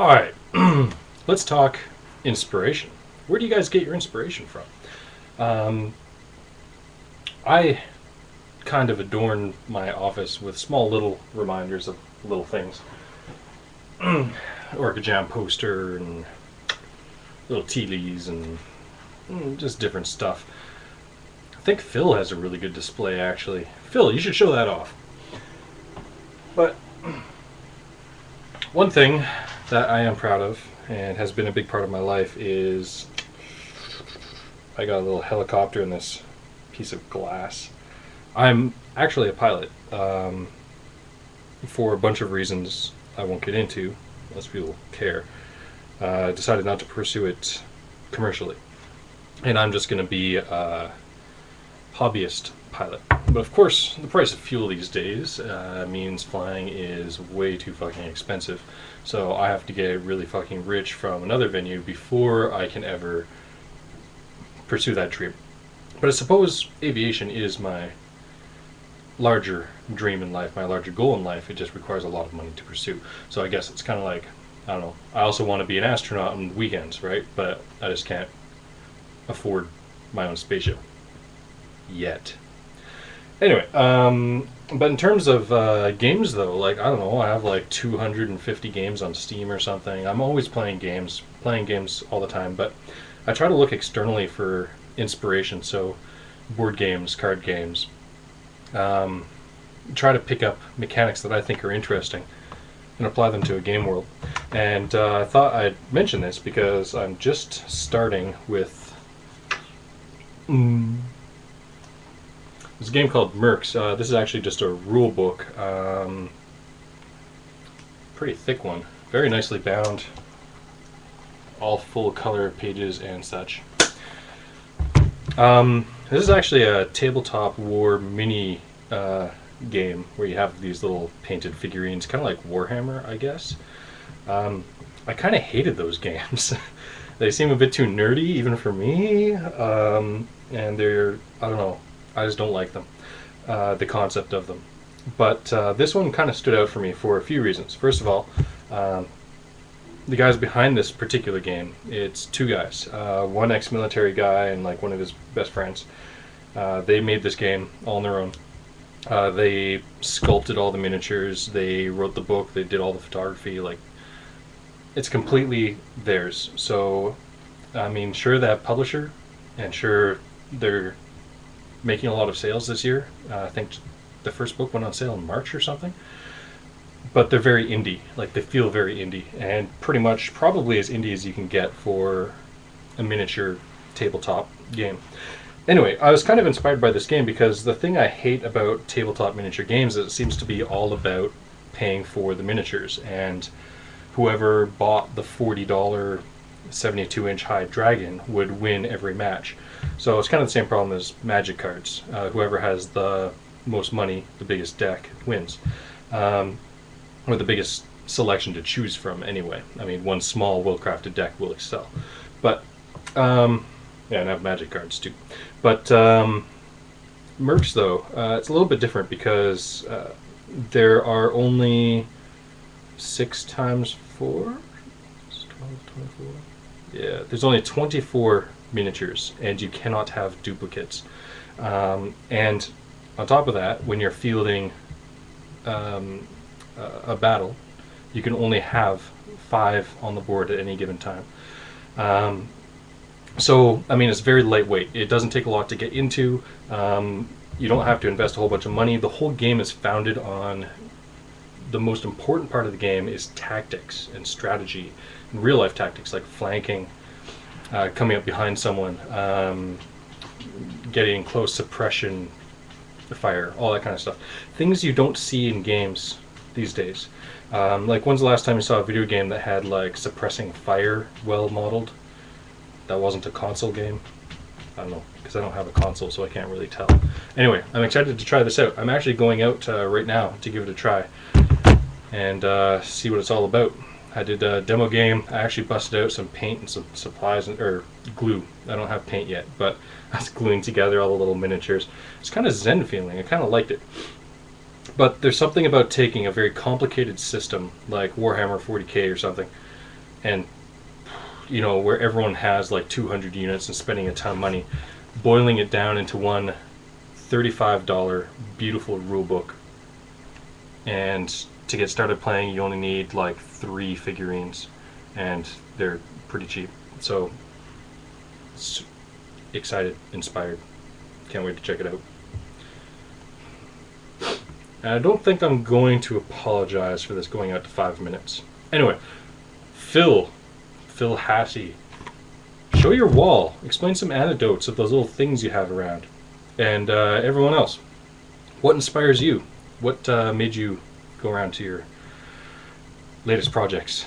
All right, let's talk inspiration. Where do you guys get your inspiration from? Um, I kind of adorn my office with small little reminders of little things. Orca Jam poster and little tea leaves and just different stuff. I think Phil has a really good display actually. Phil, you should show that off. But one thing that I am proud of and has been a big part of my life is I got a little helicopter in this piece of glass. I'm actually a pilot for a bunch of reasons I won't get into unless people care. Decided not to pursue it commercially, and I'm just going to be a hobbyist pilot. But of course, the price of fuel these days means flying is way too fucking expensive. So I have to get really fucking rich from another venue before I can ever pursue that dream. But I suppose aviation is my larger dream in life, my larger goal in life. It just requires a lot of money to pursue. So I guess it's kind of like, I don't know, I also want to be an astronaut on weekends, right? But I just can't afford my own spaceship yet. Anyway, but in terms of games though, like, I don't know, I have like 250 games on Steam or something. I'm always playing games all the time, but I try to look externally for inspiration, so board games, card games. Try to pick up mechanics that I think are interesting and apply them to a game world. And I thought I'd mention this because I'm just starting with there's a game called MERCS. This is actually just a rule book. Pretty thick one. Very nicely bound. All full color pages and such. This is actually a tabletop war mini game where you have these little painted figurines, kind of like Warhammer, I guess. I kind of hated those games. They seem a bit too nerdy, even for me. And they're, I don't know, I just don't like them, the concept of them. But this one kind of stood out for me for a few reasons. First of all, the guys behind this particular game, it's two guys, one ex-military guy and like one of his best friends. They made this game all on their own. They sculpted all the miniatures, they wrote the book, they did all the photography. Like, it's completely theirs. So, I mean, sure, they have publisher, and sure, they're making a lot of sales this year. I think the first book went on sale in March or something. But they're very indie. Like, they feel very indie, and pretty much probably as indie as you can get for a miniature tabletop game. Anyway, I was kind of inspired by this game because the thing I hate about tabletop miniature games is it seems to be all about paying for the miniatures, and whoever bought the $40 72-inch high dragon would win every match. So it's kind of the same problem as Magic cards. Whoever has the most money, the biggest deck, wins. Or the biggest selection to choose from anyway. I mean, one small, well-crafted deck will excel. But, yeah, and I have Magic cards too. But MERCS, though, it's a little bit different because there are only 6 times 4? 12, 24? Yeah, there's only 24 miniatures, and you cannot have duplicates. And on top of that, when you're fielding a battle, you can only have 5 on the board at any given time. So, I mean, it's very lightweight. It doesn't take a lot to get into. You don't have to invest a whole bunch of money. The whole game is founded on the most important part of the game is tactics and strategy, and real life tactics like flanking, coming up behind someone, getting close, suppression, fire, all that kind of stuff. Things you don't see in games these days. Like, when's the last time you saw a video game that had like suppressing fire well modeled? That wasn't a console game. I don't know, because I don't have a console, so I can't really tell. Anyway, I'm excited to try this out. I'm actually going out right now to give it a try and see what it's all about. I did a demo game. I actually busted out some paint and some supplies, or glue. I don't have paint yet, but I was gluing together all the little miniatures. It's kind of zen feeling. I kind of liked it. But there's something about taking a very complicated system like Warhammer 40k or something, and where everyone has like 200 units and spending a ton of money, boiling it down into one $35 beautiful rule book. And to get started playing, you only need like 3 figurines, and they're pretty cheap. So excited, inspired, can't wait to check it out. And I don't think I'm going to apologize for this going out to 5 minutes. Anyway, Phil Hassey, show your wall. Explain some anecdotes of those little things you have around. And everyone else, what inspires you? What made you go around to your latest projects?